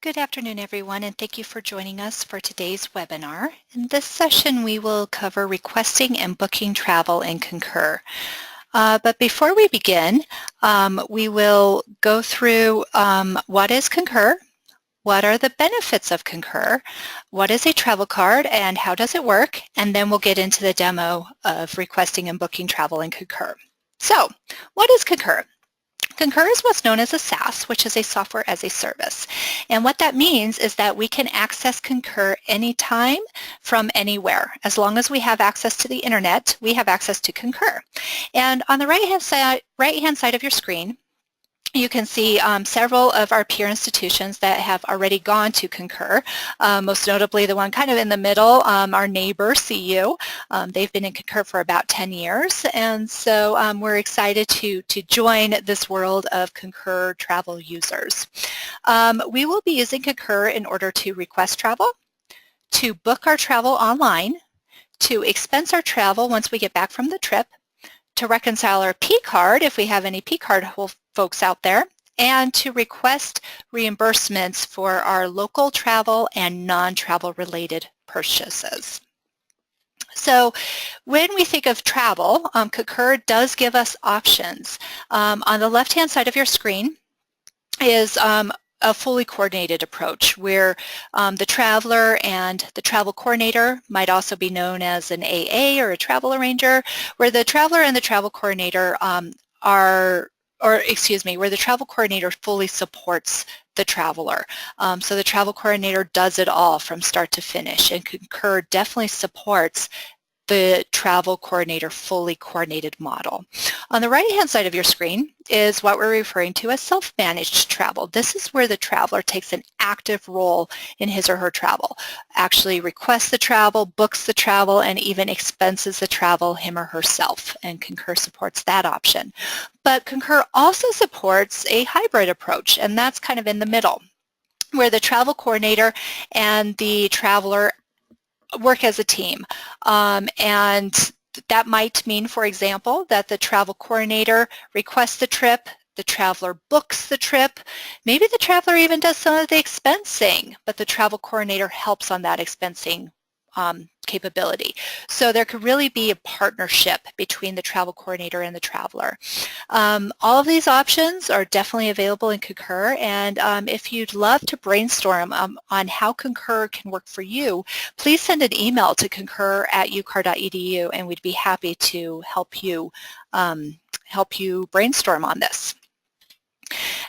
Good afternoon, everyone, and thank you for joining us for today's webinar. In this session, we will cover requesting and booking travel in Concur. But before we begin, we will go through what is Concur, what are the benefits of Concur, what is a travel card, and how does it work, and then we'll get into the demo of requesting and booking travel in Concur. So, what is Concur? Concur is what's known as a SaaS, which is a software as a service. And what that means is that we can access Concur anytime from anywhere. As long as we have access to the internet, we have access to Concur. And on the right-hand side of your screen, you can see several of our peer institutions that have already gone to Concur, most notably the one kind of in the middle, our neighbor, CU. They've been in Concur for about 10 years, and so we're excited to join this world of Concur travel users. We will be using Concur in order to request travel, to book our travel online, to expense our travel once we get back from the trip, to reconcile our P-card if we have any P-card folks out there, and to request reimbursements for our local travel and non-travel related purchases. So when we think of travel, Concur does give us options. On the left-hand side of your screen is a fully coordinated approach where the traveler and the travel coordinator might also be known as an AA or a travel arranger, where the traveler and the travel coordinator where the travel coordinator fully supports the traveler. So the travel coordinator does it all from start to finish, and Concur definitely supports the travel coordinator fully coordinated model. On the right-hand side of your screen is what we're referring to as self-managed travel. This is where the traveler takes an active role in his or her travel, actually requests the travel, books the travel, and even expenses the travel him or herself, and Concur supports that option. But Concur also supports a hybrid approach, and that's kind of in the middle, where the travel coordinator and the traveler work as a team. And that might mean, for example, that the travel coordinator requests the trip, the traveler books the trip, maybe the traveler even does some of the expensing, but the travel coordinator helps on that expensing capability. So there could really be a partnership between the travel coordinator and the traveler. All of these options are definitely available in Concur, and if you'd love to brainstorm on how Concur can work for you, please send an email to concur@ucar.edu, and we'd be happy to help you brainstorm on this.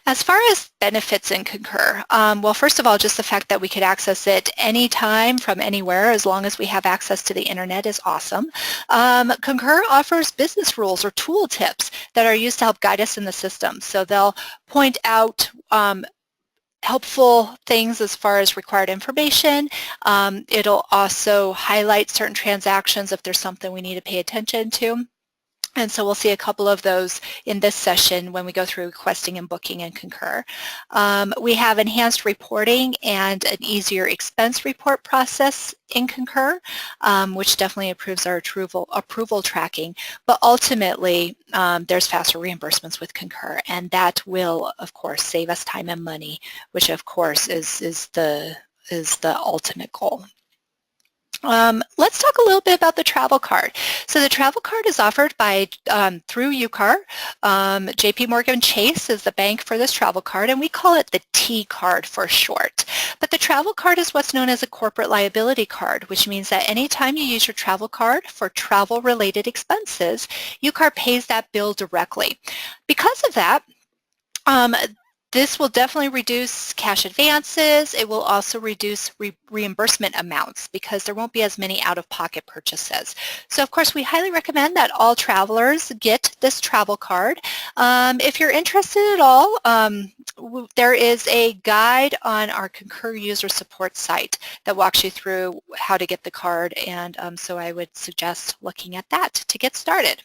As far as benefits in Concur, well, first of all, just the fact that we could access it anytime from anywhere as long as we have access to the internet is awesome. Concur offers business rules or tool tips that are used to help guide us in the system. So they'll point out helpful things as far as required information. It'll also highlight certain transactions if there's something we need to pay attention to. And so we'll see a couple of those in this session when we go through requesting and booking in Concur. We have enhanced reporting and an easier expense report process in Concur, which definitely improves our approval tracking. But ultimately, there's faster reimbursements with Concur, and that will, of course, save us time and money, which, of course, is the ultimate goal. Let's talk a little bit about the travel card. So the travel card is offered by through UCAR. JP Morgan Chase is the bank for this travel card, and we call it the T card for short. But the travel card is what's known as a corporate liability card, which means that anytime you use your travel card for travel-related expenses, UCAR pays that bill directly. Because of that, this will definitely reduce cash advances. It will also reduce reimbursement amounts because there won't be as many out-of-pocket purchases. So of course, we highly recommend that all travelers get this travel card. If you're interested at all, there is a guide on our Concur user support site that walks you through how to get the card, and so I would suggest looking at that to get started.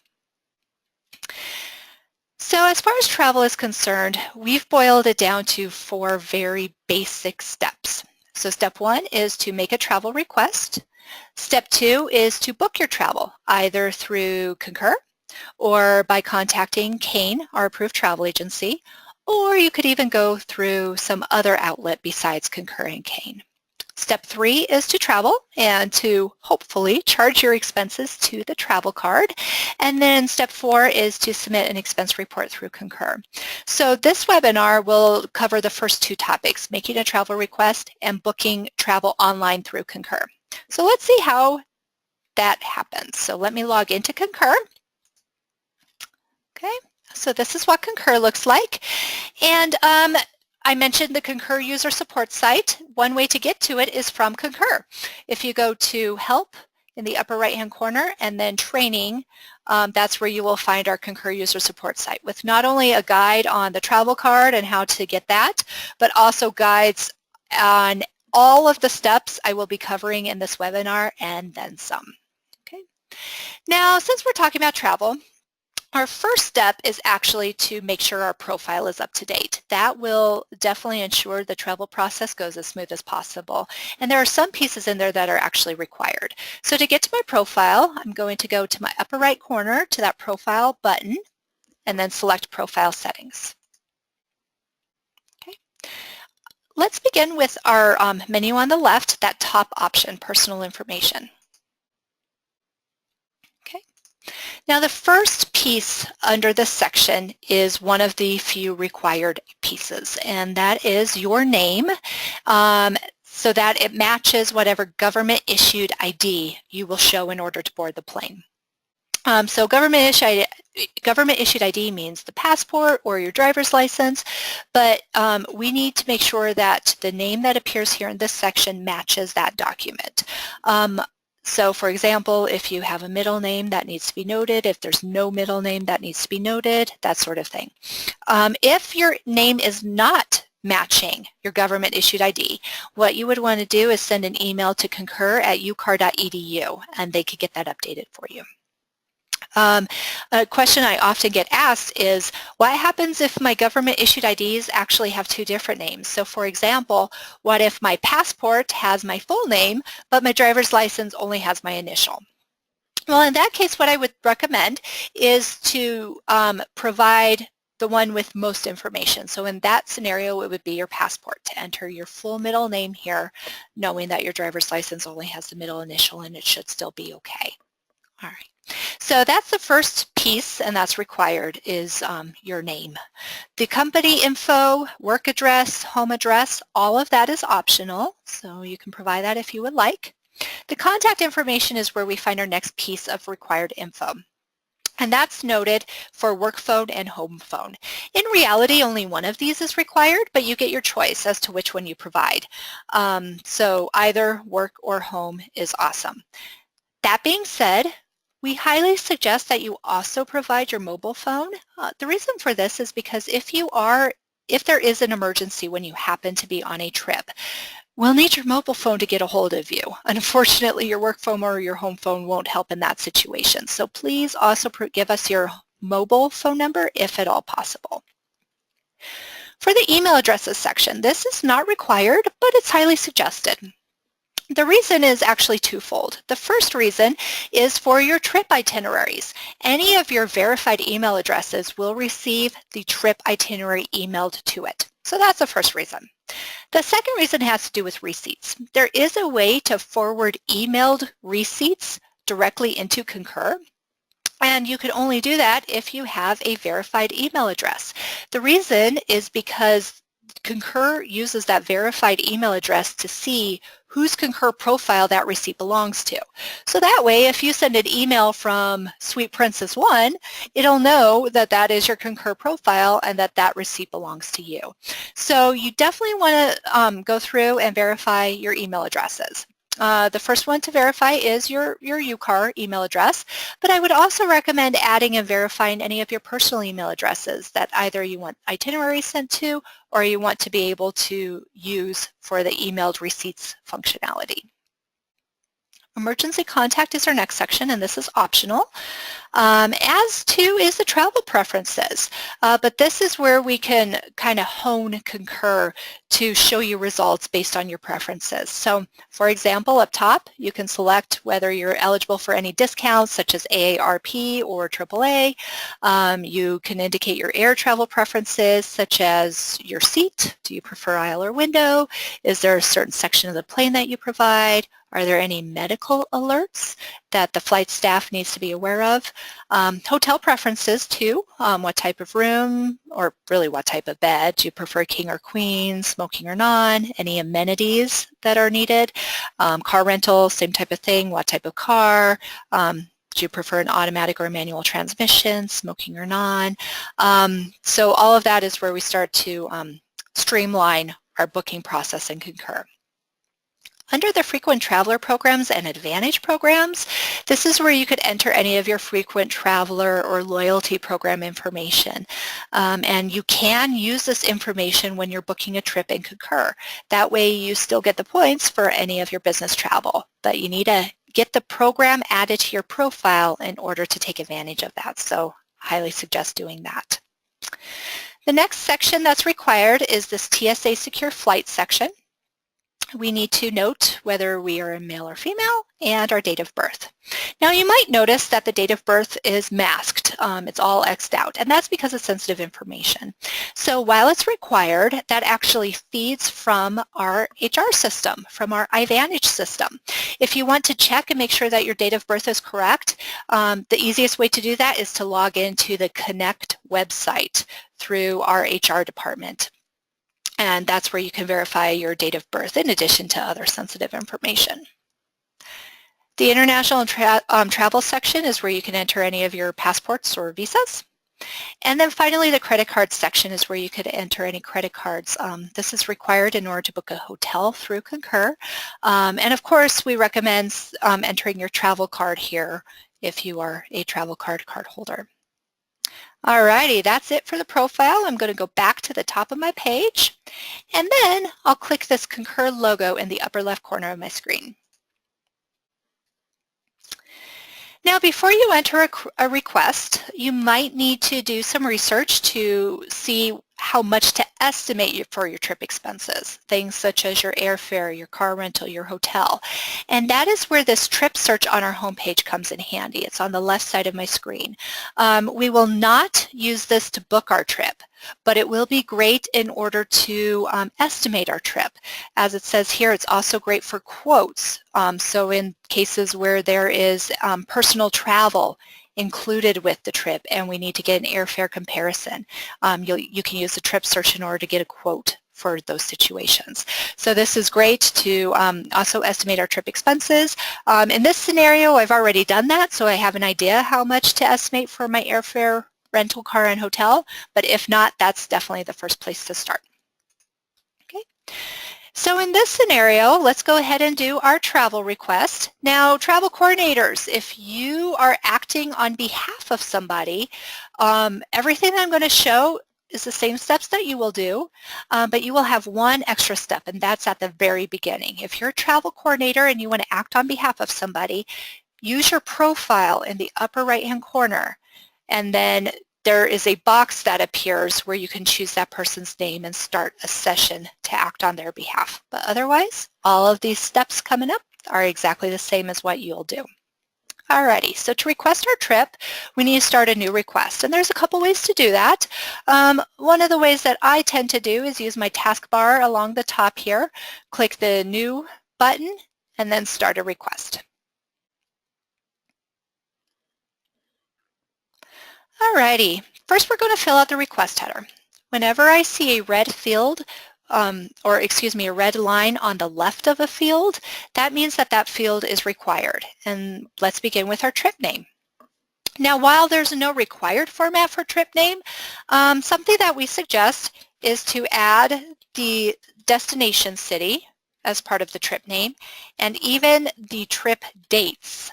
So as far as travel is concerned, we've boiled it down to 4 very basic steps. So step 1 is to make a travel request. Step 2 is to book your travel, either through Concur or by contacting Kane, our approved travel agency, or you could even go through some other outlet besides Concur and Kane. Step 3 is to travel and to hopefully charge your expenses to the travel card. And then step 4 is to submit an expense report through Concur. So this webinar will cover the first 2 topics, making a travel request and booking travel online through Concur. So let's see how that happens. So let me log into Concur. Okay, so this is what Concur looks like. And I mentioned the Concur user support site. One way to get to it is from Concur. If you go to Help in the upper right-hand corner and then Training, that's where you will find our Concur user support site with not only a guide on the travel card and how to get that, but also guides on all of the steps I will be covering in this webinar and then some. Okay. Now, since we're talking about travel, our first step is actually to make sure our profile is up to date. That will definitely ensure the travel process goes as smooth as possible. And there are some pieces in there that are actually required. So to get to my profile, I'm going to go to my upper right corner to that profile button and then select Profile Settings. Okay. Let's begin with our menu on the left, that top option, Personal Information. Now the first piece under this section is one of the few required pieces, and that is your name, so that it matches whatever government-issued ID you will show in order to board the plane. So government-issued ID means the passport or your driver's license, but we need to make sure that the name that appears here in this section matches that document. So for example, if you have a middle name, that needs to be noted. If there's no middle name, that needs to be noted, that sort of thing. If your name is not matching your government issued ID, what you would want to do is send an email to concur@ucar.edu and they could get that updated for you. A question I often get asked is, what happens if my government-issued IDs actually have 2 different names? So for example, what if my passport has my full name, but my driver's license only has my initial? Well, in that case, what I would recommend is to provide the one with most information. So in that scenario, it would be your passport, to enter your full middle name here, knowing that your driver's license only has the middle initial and it should still be okay. All right. So that's the first piece, and that's required, is your name. The company info, work address, home address, all of that is optional, so you can provide that if you would like. The contact information is where we find our next piece of required info. And that's noted for work phone and home phone. In reality, only one of these is required, but you get your choice as to which one you provide. So either work or home is awesome. That being said, we highly suggest that you also provide your mobile phone. The reason for this is because if there is an emergency when you happen to be on a trip, we'll need your mobile phone to get a hold of you. Unfortunately, your work phone or your home phone won't help in that situation. So please also give us your mobile phone number if at all possible. For the email addresses section, this is not required, but it's highly suggested. The reason is actually twofold. The first reason is for your trip itineraries. Any of your verified email addresses will receive the trip itinerary emailed to it. So that's the first reason. The second reason has to do with receipts. There is a way to forward emailed receipts directly into Concur, and you can only do that if you have a verified email address. The reason is because Concur uses that verified email address to see whose Concur profile that receipt belongs to. So that way, if you send an email from Sweet Princess 1, it'll know that that is your Concur profile and that that receipt belongs to you. So you definitely want to go through and verify your email addresses. The first one to verify is your UCAR email address, but I would also recommend adding and verifying any of your personal email addresses that either you want itineraries sent to or you want to be able to use for the emailed receipts functionality. Emergency contact is our next section, and this is optional. As too is the travel preferences, but this is where we can kind of hone Concur to show you results based on your preferences. So for example, up top, you can select whether you're eligible for any discounts such as AARP or AAA. You can indicate your air travel preferences such as your seat. Do you prefer aisle or window? Is there a certain section of the plane that you provide? Are there any medical alerts that the flight staff needs to be aware of? Hotel preferences too, what type of room or really what type of bed. Do you prefer king or queen, smoking or non? Any amenities that are needed? Car rental, same type of thing, what type of car? Do you prefer an automatic or a manual transmission, smoking or non? So all of that is where we start to streamline our booking process in Concur. Under the frequent traveler programs and advantage programs, this is where you could enter any of your frequent traveler or loyalty program information. And you can use this information when you're booking a trip in Concur. That way you still get the points for any of your business travel, but you need to get the program added to your profile in order to take advantage of that. So I highly suggest doing that. The next section that's required is this TSA Secure Flight section. We need to note whether we are a male or female and our date of birth. Now you might notice that the date of birth is masked. It's all X'd out, and that's because it's sensitive information. So while it's required, that actually feeds from our HR system, from our iVantage system. If you want to check and make sure that your date of birth is correct, the easiest way to do that is to log into the Connect website through our HR department. And that's where you can verify your date of birth in addition to other sensitive information. The international travel section is where you can enter any of your passports or visas. And then finally, the credit card section is where you could enter any credit cards. This is required in order to book a hotel through Concur. And of course, we recommend entering your travel card here if you are a travel card holder. Alrighty, that's it for the profile. I'm going to go back to the top of my page, and then I'll click this Concur logo in the upper left corner of my screen. Now, before you enter a request, you might need to do some research to see how much to estimate for your trip expenses, things such as your airfare, your car rental, your hotel. And that is where this trip search on our homepage comes in handy. It's on the left side of my screen. We will not use this to book our trip, but it will be great in order to estimate our trip. As it says here, it's also great for quotes. So in cases where there is personal travel included with the trip and we need to get an airfare comparison, you can use the trip search in order to get a quote for those situations. So this is great to also estimate our trip expenses. In this scenario, I've already done that, so I have an idea how much to estimate for my airfare, rental car, and hotel, but if not, that's definitely the first place to start. Okay. So in this scenario, let's go ahead and do our travel request. Now, travel coordinators, if you are acting on behalf of somebody, everything I'm going to show is the same steps that you will do, but you will have one extra step, and that's at the very beginning. If you're a travel coordinator and you want to act on behalf of somebody, use your profile in the upper right-hand corner, and then there is a box that appears where you can choose that person's name and start a session to act on their behalf. But otherwise, all of these steps coming up are exactly the same as what you'll do. Alrighty, so to request our trip, we need to start a new request. And there's a couple ways to do that. One of the ways that I tend to do is use my taskbar along the top here, click the New button, and then start a request. Alrighty, first we're going to fill out the request header. Whenever I see a red field, a red line on the left of a field, that means that that field is required. And let's begin with our trip name. Now, while there's no required format for trip name, something that we suggest is to add the destination city as part of the trip name and even the trip dates.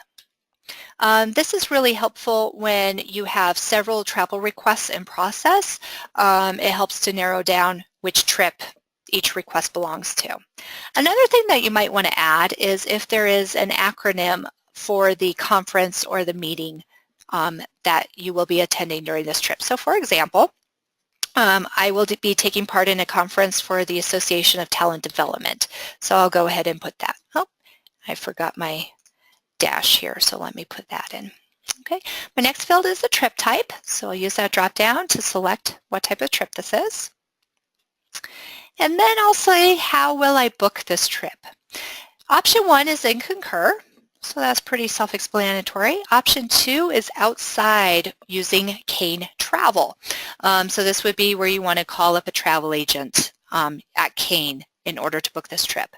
This is really helpful when you have several travel requests in process. It helps to narrow down which trip each request belongs to. Another thing that you might want to add is if there is an acronym for the conference or the meeting that you will be attending during this trip. So for example, I will be taking part in a conference for the Association of Talent Development. So I'll go ahead and put that. Oh, I forgot my dash here, so let me put that in. Okay, my next field is the trip type. So I'll use that drop down to select what type of trip this is. And then I'll say, how will I book this trip? Option 1 is in Concur. So that's pretty self-explanatory. Option 2 is outside using Cane Travel. So this would be where you want to call up a travel agent at Cane in order to book this trip.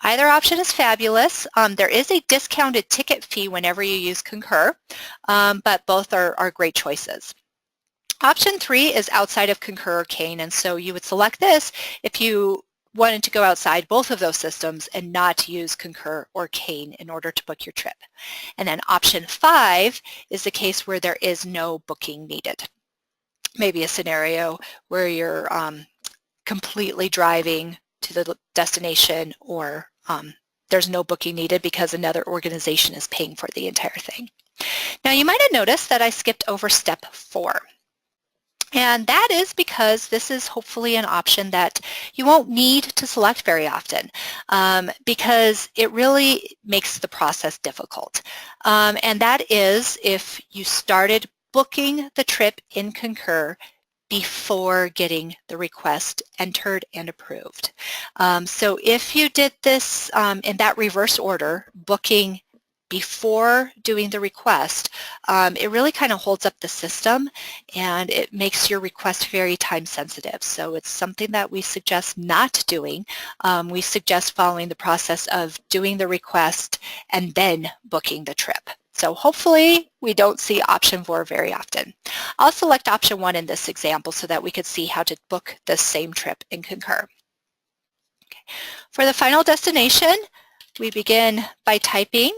Either option is fabulous. There is a discounted ticket fee whenever you use Concur, but both are great choices. Option 3 is outside of Concur or Cane, and so you would select this if you wanted to go outside both of those systems and not use Concur or Cane in order to book your trip. And then option 5 is the case where there is no booking needed. Maybe a scenario where you're completely driving to the destination, or there's no booking needed because another organization is paying for the entire thing. Now you might have noticed that I skipped over step 4. And that is because this is hopefully an option that you won't need to select very often because it really makes the process difficult. And that is if you started booking the trip in Concur before getting the request entered and approved. So if you did this in that reverse order, booking before doing the request, it really kind of holds up the system and it makes your request very time sensitive. So it's something that we suggest not doing. We suggest following the process of doing the request and then booking the trip. So hopefully we don't see option 4 very often. I'll select option 1 in this example so that we could see how to book the same trip in Concur. Okay. For the final destination, we begin by typing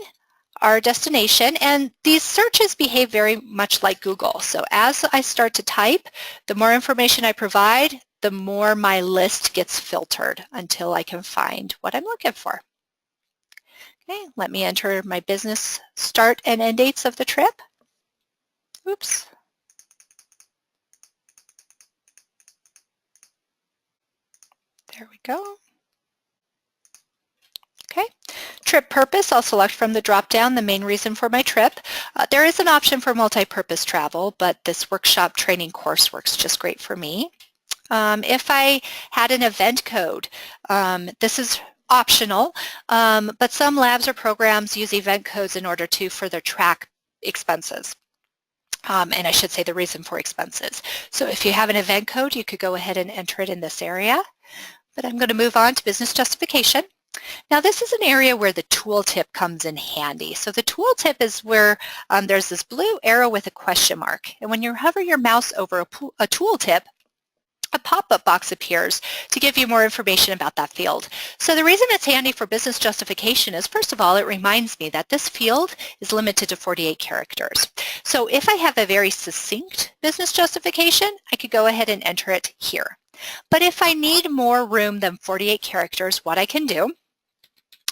our destination, and these searches behave very much like Google. So as I start to type, the more information I provide, the more my list gets filtered until I can find what I'm looking for. Okay, let me enter my business start and end dates of the trip. Oops. There we go. Okay, trip purpose, I'll select from the drop-down the main reason for my trip. There is an option for multi-purpose travel, but this workshop training course works just great for me. If I had an event code, this is optional, but some labs or programs use event codes in order to further track expenses. And I should say the reason for expenses. So if you have an event code, you could go ahead and enter it in this area. But I'm going to move on to business justification. Now this is an area where the tooltip comes in handy. So the tooltip is where there's this blue arrow with a question mark. And when you hover your mouse over a tooltip, a pop-up box appears to give you more information about that field. So the reason it's handy for business justification is, first of all, it reminds me that this field is limited to 48 characters. So if I have a very succinct business justification, I could go ahead and enter it here. But if I need more room than 48 characters, what I can do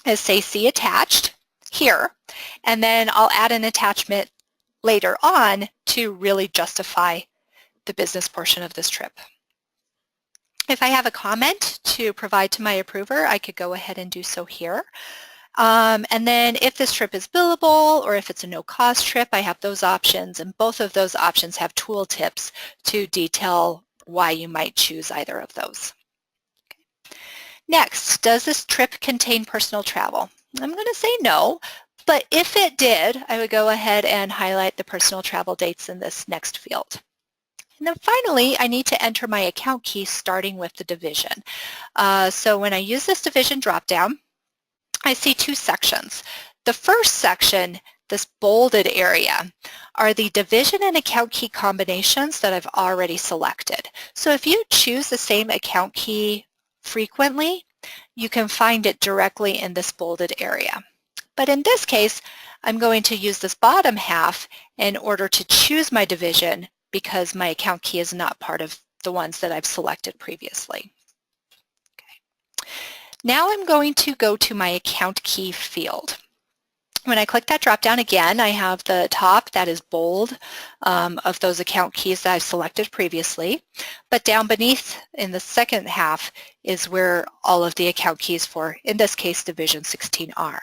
is say see attached here, and then I'll add an attachment later on to really justify the business portion of this trip. If I have a comment to provide to my approver, I could go ahead and do so here. And then if this trip is billable or if it's a no-cost trip, I have those options, and both of those options have tooltips to detail why you might choose either of those. Next, does this trip contain personal travel? I'm going to say no, but if it did, I would go ahead and highlight the personal travel dates in this next field. And then finally, I need to enter my account key starting with the division. So when I use this division dropdown, I see 2 sections. The first section, this bolded area, are the division and account key combinations that I've already selected. So if you choose the same account key frequently, you can find it directly in this bolded area. But in this case, I'm going to use this bottom half in order to choose my division because my account key is not part of the ones that I've selected previously. Okay. Now I'm going to go to my account key field. When I click that drop down again, I have the top that is bold of those account keys that I've selected previously. But down beneath in the second half is where all of the account keys for, in this case, Division 16 are.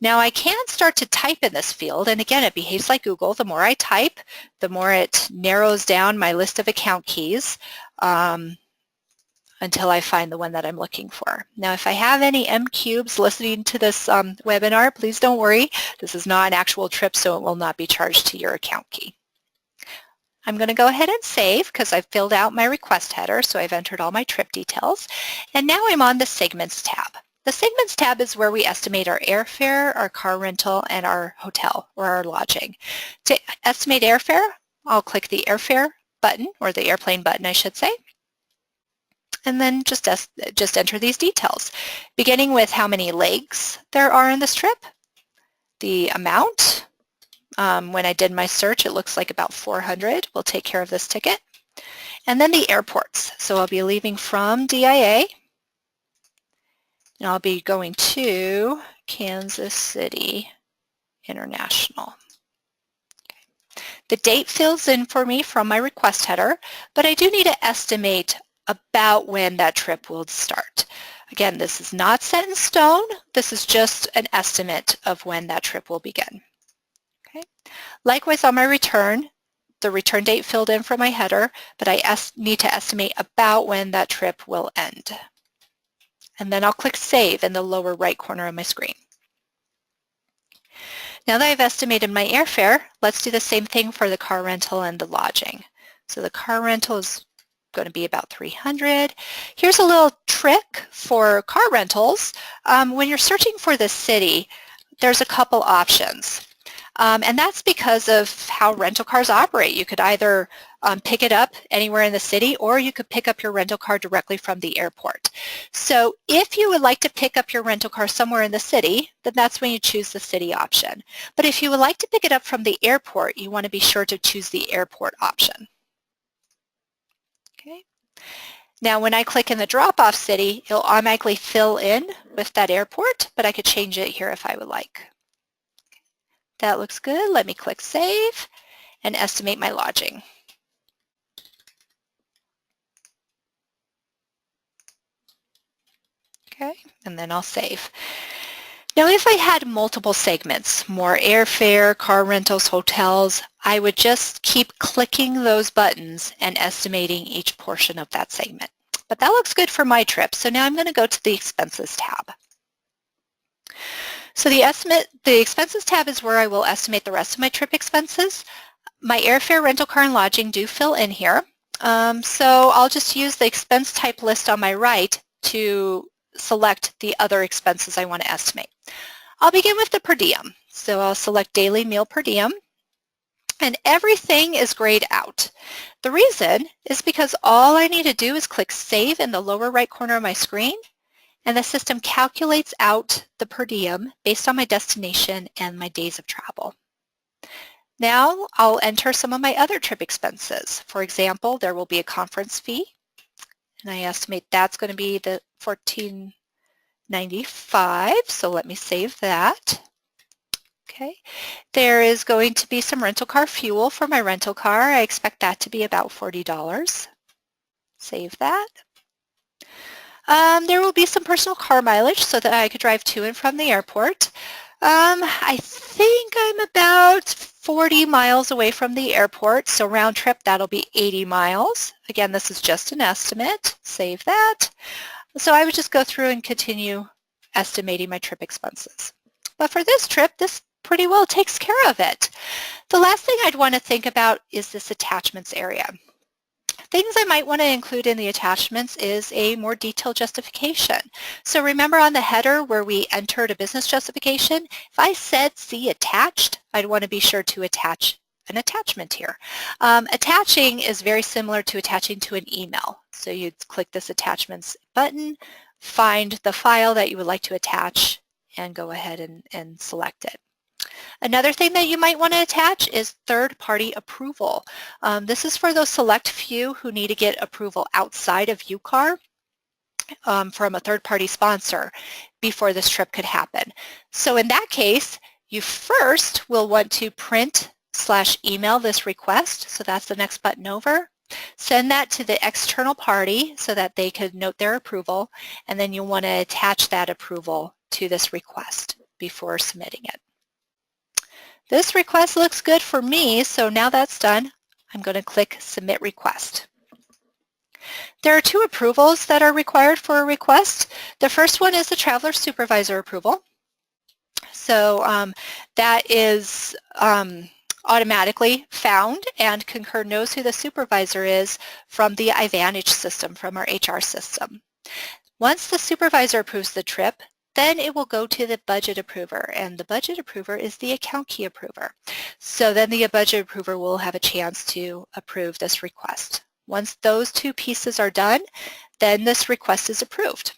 Now I can start to type in this field, and again, it behaves like Google. The more I type, the more it narrows down my list of account keys. Until I find the one that I'm looking for. Now, if I have any M-cubes listening to this webinar, please don't worry. This is not an actual trip, so it will not be charged to your account key. I'm going to go ahead and save because I've filled out my request header, so I've entered all my trip details. And now I'm on the Segments tab. The Segments tab is where we estimate our airfare, our car rental, and our hotel or our lodging. To estimate airfare, I'll click the airfare button, or the airplane button, I should say, and then just enter these details, beginning with how many legs there are in this trip, the amount. When I did my search, it looks like about 400 will take care of this ticket. And then the airports. So I'll be leaving from DIA, and I'll be going to Kansas City International. The date fills in for me from my request header, but I do need to estimate about when that trip will start. Again, this is not set in stone. This is just an estimate of when that trip will begin. Okay. Likewise, on my return, the return date filled in for my header, but I need to estimate about when that trip will end. And then I'll click Save in the lower right corner of my screen. Now that I've estimated my airfare, let's do the same thing for the car rental and the lodging. So the car rental is going to be about 300. Here's a little trick for car rentals. When you're searching for the city, there's a couple options. And that's because of how rental cars operate. You could either pick it up anywhere in the city, or you could pick up your rental car directly from the airport. So if you would like to pick up your rental car somewhere in the city, then that's when you choose the city option. But if you would like to pick it up from the airport, you want to be sure to choose the airport option. Okay. Now when I click in the drop-off city, it'll automatically fill in with that airport, but I could change it here if I would like. That looks good. Let me click Save and estimate my lodging. Okay, and then I'll save. Now if I had multiple segments, more airfare, car rentals, hotels, I would just keep clicking those buttons and estimating each portion of that segment. But that looks good for my trip, so now I'm going to go to the Expenses tab. So the Expenses tab is where I will estimate the rest of my trip expenses. My airfare, rental car, and lodging do fill in here. So I'll just use the expense type list on my right to select the other expenses I want to estimate. I'll begin with the per diem. So I'll select daily meal per diem, and everything is grayed out. The reason is because all I need to do is click Save in the lower right corner of my screen, and the system calculates out the per diem based on my destination and my days of travel. Now I'll enter some of my other trip expenses. For example, there will be a conference fee, and I estimate that's going to be the $14.95, so let me save that. Okay. There is going to be some rental car fuel for my rental car. I expect that to be about $40. Save that. There will be some personal car mileage so that I could drive to and from the airport. I think I'm about 40 miles away from the airport, so round trip that'll be 80 miles. Again, this is just an estimate. Save that. So I would just go through and continue estimating my trip expenses. But for this trip, this pretty well takes care of it. The last thing I'd want to think about is this attachments area. Things I might want to include in the attachments is a more detailed justification. So remember on the header where we entered a business justification, if I said see attached, I'd want to be sure to attach an attachment here. Attaching is very similar to attaching to an email. So you'd click this attachments button, find the file that you would like to attach, and go ahead and select it. Another thing that you might want to attach is third-party approval. This is for those select few who need to get approval outside of UCAR from a third-party sponsor before this trip could happen. So in that case, You first will want to print/email this request, so that's the next button over. Send that to the external party so that they could note their approval, and then you'll want to attach that approval to this request before submitting it. This request looks good for me, so now that's done, I'm going to click Submit Request. There are two approvals that are required for a request. The first one is the traveler supervisor approval. So that is automatically found, and Concur knows who the supervisor is from the iVantage system, from our HR system. Once the supervisor approves the trip, then it will go to the budget approver, and the budget approver is the account key approver. So then the budget approver will have a chance to approve this request. Once those two pieces are done, then this request is approved.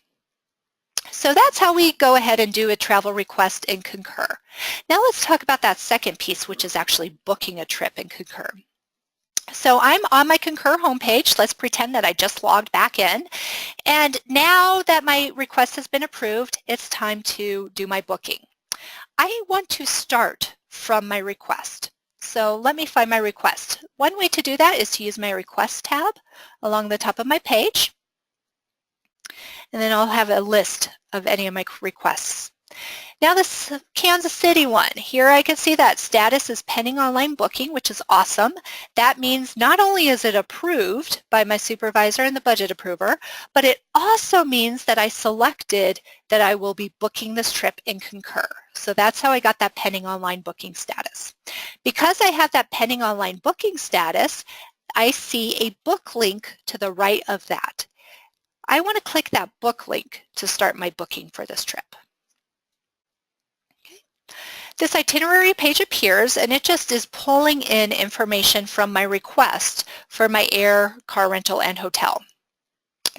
So that's how we go ahead and do a travel request in Concur. Now let's talk about that second piece, which is actually booking a trip in Concur. So I'm on my Concur homepage. Let's pretend that I just logged back in. And now that my request has been approved, it's time to do my booking. I want to start from my request. So let me find my request. One way to do that is to use my Request tab along the top of my page. And then I'll have a list of any of my requests. Now this Kansas City one, here I can see that status is pending online booking, which is awesome. That means not only is it approved by my supervisor and the budget approver, but it also means that I selected that I will be booking this trip in Concur. So that's how I got that pending online booking status. Because I have that pending online booking status, I see a book link to the right of that. I want to click that book link to start my booking for this trip. This itinerary page appears, and it just is pulling in information from my request for my air, car rental, and hotel.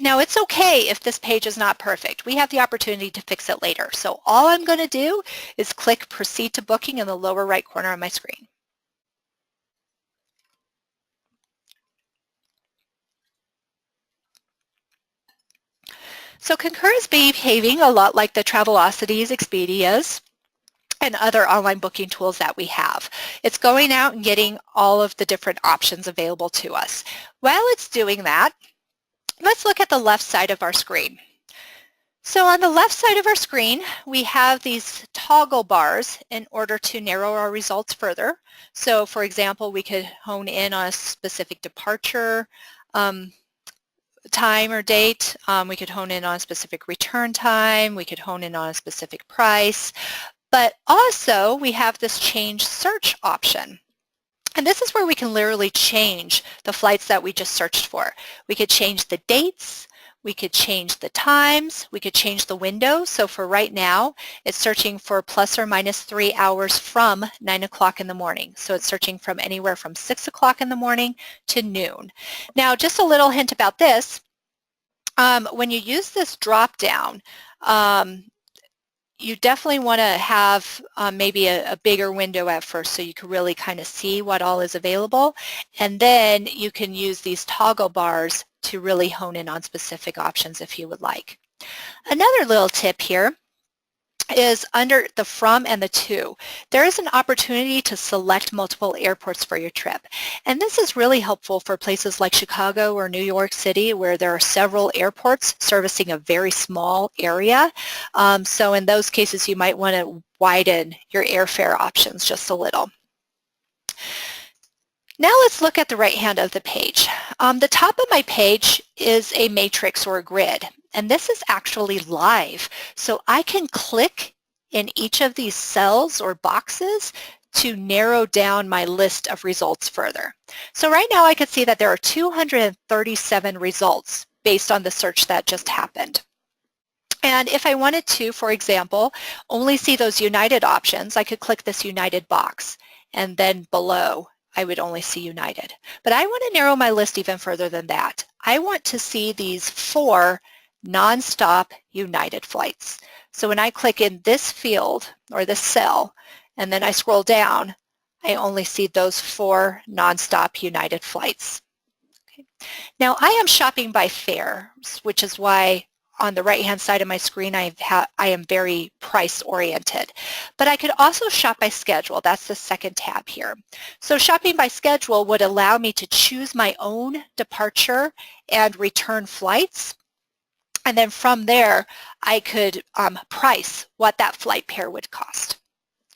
Now it's okay if this page is not perfect. We have the opportunity to fix it later. So all I'm going to do is click Proceed to Booking in the lower right corner of my screen. So Concur is behaving a lot like the Travelocity's, Expedia's, and other online booking tools that we have. It's going out and getting all of the different options available to us. While it's doing that, let's look at the left side of our screen. So on the left side of our screen, we have these toggle bars in order to narrow our results further. So for example, we could hone in on a specific departure time or date. We could hone in on a specific return time. We could hone in on a specific price. But also, we have this change search option. And this is where we can literally change the flights that we just searched for. We could change the dates, we could change the times, we could change the window. So for right now, it's searching for plus or minus 3 hours from 9 o'clock in the morning. So it's searching from anywhere from 6 o'clock in the morning to noon. Now, just a little hint about this. When you use this drop-down, you definitely want to have maybe a bigger window at first so you can really kind of see what all is available. And then you can use these toggle bars to really hone in on specific options if you would like. Another little tip here is under the from and the to. There is an opportunity to select multiple airports for your trip. And this is really helpful for places like Chicago or New York City where there are several airports servicing a very small area. So in those cases, you might want to widen your airfare options just a little. Now let's look at the right hand of the page. The top of my page is a matrix or a grid. And this is actually live. So I can click in each of these cells or boxes to narrow down my list of results further. So right now I can see that there are 237 results based on the search that just happened. And if I wanted to, for example, only see those United options, I could click this United box, and then below I would only see United. But I want to narrow my list even further than that. I want to see these 4 non-stop United flights. So when I click in this field or this cell and then I scroll down, I only see those 4 non-stop United flights. Okay. Now I am shopping by fare, which is why on the right-hand side of my screen, I am very price-oriented. But I could also shop by schedule. That's the second tab here. So shopping by schedule would allow me to choose my own departure and return flights. And then from there, I could price what that flight pair would cost.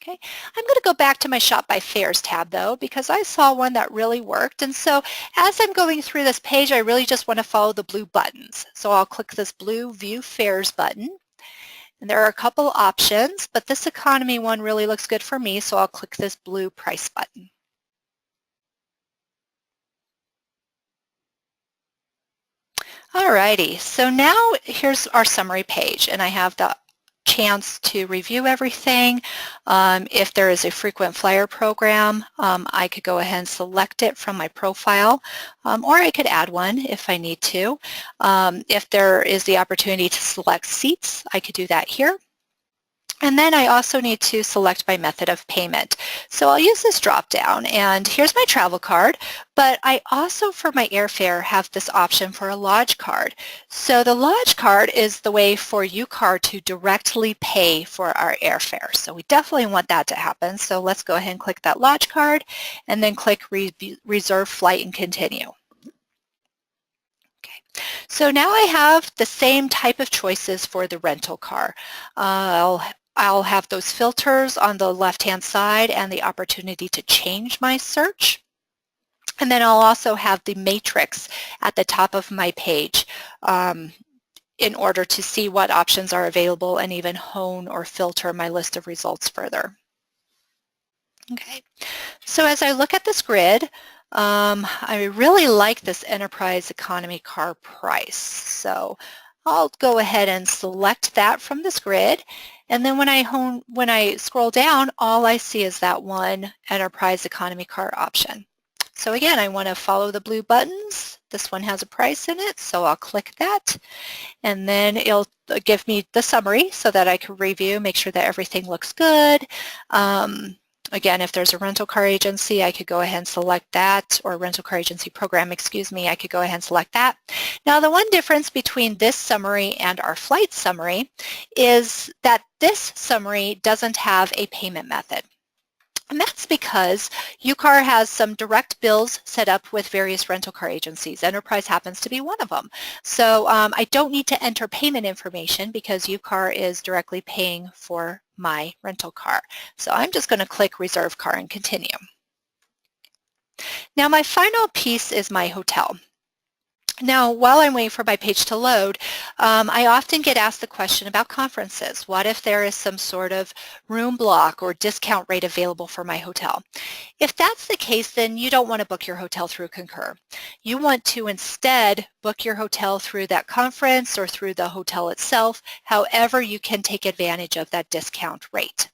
Okay, I'm going to go back to my Shop by Fares tab though, because I saw one that really worked. And so as I'm going through this page, I really just want to follow the blue buttons. So I'll click this blue View Fares button. And there are a couple options, but this economy one really looks good for me, so I'll click this blue Price button. Alrighty, so now here's our summary page, and I have the chance to review everything. If there is a frequent flyer program, I could go ahead and select it from my profile, or I could add one if I need to. If there is the opportunity to select seats, I could do that here. And then I also need to select my method of payment. So I'll use this drop down, and here's my travel card, but I also for my airfare have this option for a lodge card. So the lodge card is the way for UCAR to directly pay for our airfare. So we definitely want that to happen. So let's go ahead and click that lodge card and then click reserve flight and continue. So now I have the same type of choices for the rental car. I'll have those filters on the left-hand side and the opportunity to change my search. And then I'll also have the matrix at the top of my page in order to see what options are available and even hone or filter my list of results further. Okay, so as I look at this grid, I really like this enterprise economy car price. So I'll go ahead and select that from this grid. And then when I scroll down, all I see is that one enterprise economy car option. So again, I want to follow the blue buttons. This one has a price in it, so I'll click that. And then it'll give me the summary so that I can review, make sure that everything looks good. Again, if there's a rental car agency, I could go ahead and select that, or rental car agency program, excuse me, I could go ahead and select that. Now, the one difference between this summary and our flight summary is that this summary doesn't have a payment method. And that's because UCAR has some direct bills set up with various rental car agencies. Enterprise happens to be one of them. So I don't need to enter payment information because UCAR is directly paying for my rental car. So I'm just going to click Reserve Car and continue. Now my final piece is my hotel. Now, while I'm waiting for my page to load, I often get asked the question about conferences. What if there is some sort of room block or discount rate available for my hotel? If that's the case, then you don't want to book your hotel through Concur. You want to instead book your hotel through that conference or through the hotel itself, however you can take advantage of that discount rate.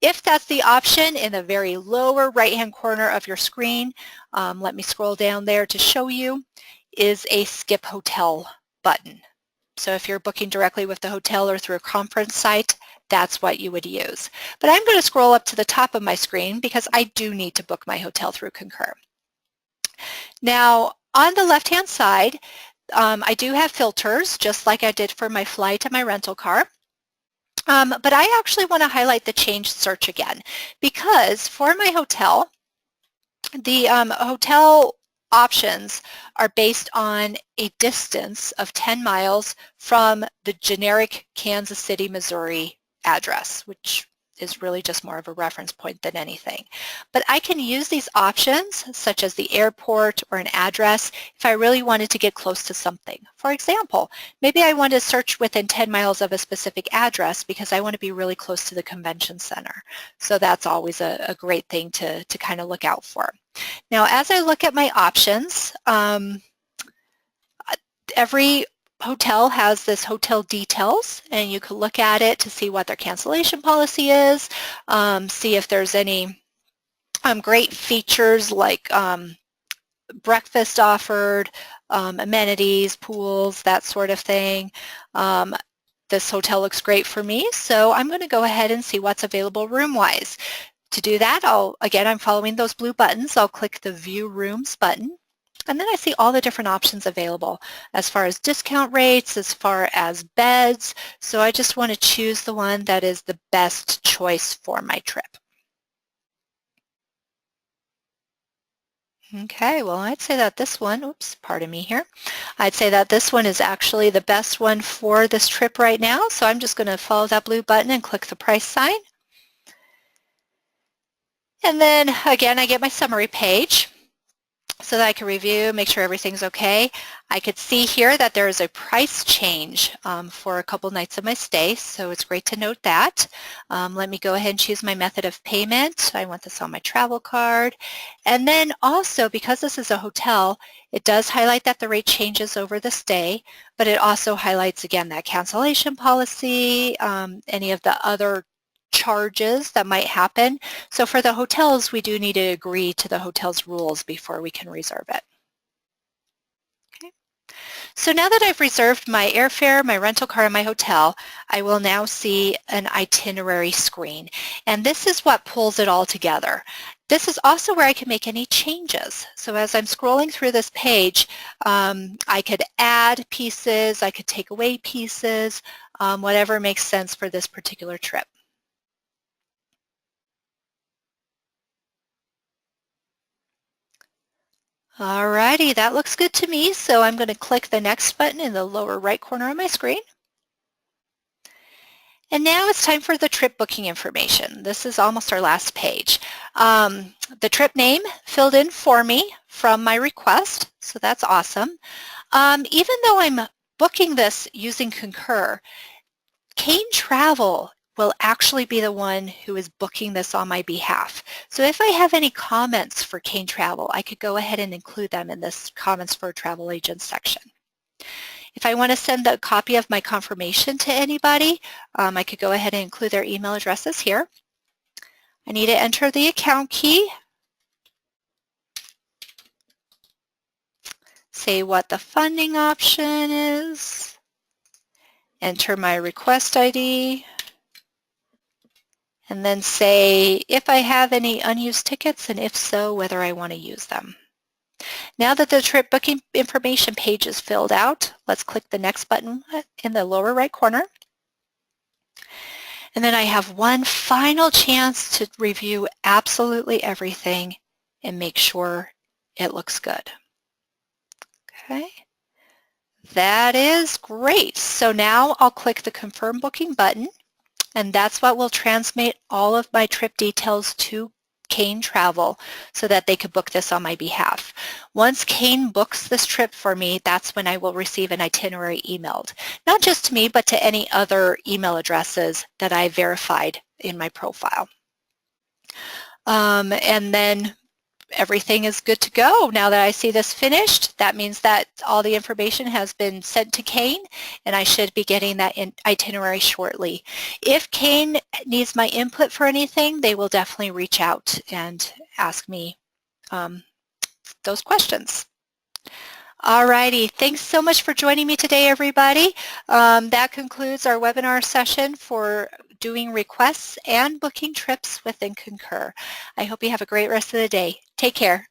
If that's the option in the very lower right-hand corner of your screen, let me scroll down there to show you, is a skip hotel button. So if you're booking directly with the hotel or through a conference site, that's what you would use. But I'm going to scroll up to the top of my screen because I do need to book my hotel through Concur. Now, on the left-hand side, I do have filters, just like I did for my flight and my rental car. But I actually want to highlight the change search again because for my hotel, the hotel options are based on a distance of 10 miles from the generic Kansas City, Missouri address, which is really just more of a reference point than anything. But I can use these options, such as the airport or an address, if I really wanted to get close to something. For example, maybe I want to search within 10 miles of a specific address because I want to be really close to the convention center. So that's always a great thing to kind of look out for. Now, as I look at my options, every hotel has this hotel details, and you can look at it to see what their cancellation policy is, see if there's any great features like breakfast offered, amenities, pools, that sort of thing. This hotel looks great for me, so I'm going to go ahead and see what's available room-wise. To do that, again, I'm following those blue buttons. I'll click the View Rooms button. And then I see all the different options available as far as discount rates, as far as beds. So I just want to choose the one that is the best choice for my trip. Okay, well, I'd say that this one, oops, pardon me here. I'd say that this one is actually the best one for this trip right now. So I'm just going to follow that blue button and click the price sign. And then again, I get my summary page so that I can review, make sure everything's okay. I could see here that there is a price change for a couple nights of my stay, so it's great to note that. Let me go ahead and choose my method of payment. I want this on my travel card. And then also, because this is a hotel, it does highlight that the rate changes over the stay, but it also highlights, again, that cancellation policy, any of the other charges that might happen. So for the hotels, we do need to agree to the hotel's rules before we can reserve it. Okay. So now that I've reserved my airfare, my rental car, and my hotel, I will now see an itinerary screen. And this is what pulls it all together. This is also where I can make any changes. So as I'm scrolling through this page, I could add pieces, I could take away pieces, whatever makes sense for this particular trip. Alrighty, that looks good to me. So I'm going to click the next button in the lower right corner of my screen. And now it's time for the trip booking information. This is almost our last page. The trip name filled in for me from my request, so that's awesome. Even though I'm booking this using Concur, Kane Travel will actually be the one who is booking this on my behalf. So if I have any comments for Kane Travel, I could go ahead and include them in this comments for travel agents section. If I want to send a copy of my confirmation to anybody, I could go ahead and include their email addresses here. I need to enter the account key, say what the funding option is, enter my request ID, and then say if I have any unused tickets, and if so, whether I want to use them. Now that the trip booking information page is filled out, let's click the next button in the lower right corner. And then I have one final chance to review absolutely everything and make sure it looks good. Okay, that is great. So now I'll click the Confirm Booking button, and that's what will transmit all of my trip details to Kane Travel so that they could book this on my behalf. Once Kane books this trip for me, that's when I will receive an itinerary emailed, not just to me, but to any other email addresses that I verified in my profile. And then everything is good to go. Now that I see this finished, that means that all the information has been sent to Kane, and I should be getting that itinerary shortly. If Kane needs my input for anything, they will definitely reach out and ask me those questions. Alrighty, thanks so much for joining me today, everybody. That concludes our webinar session for doing requests and booking trips within Concur. I hope you have a great rest of the day. Take care.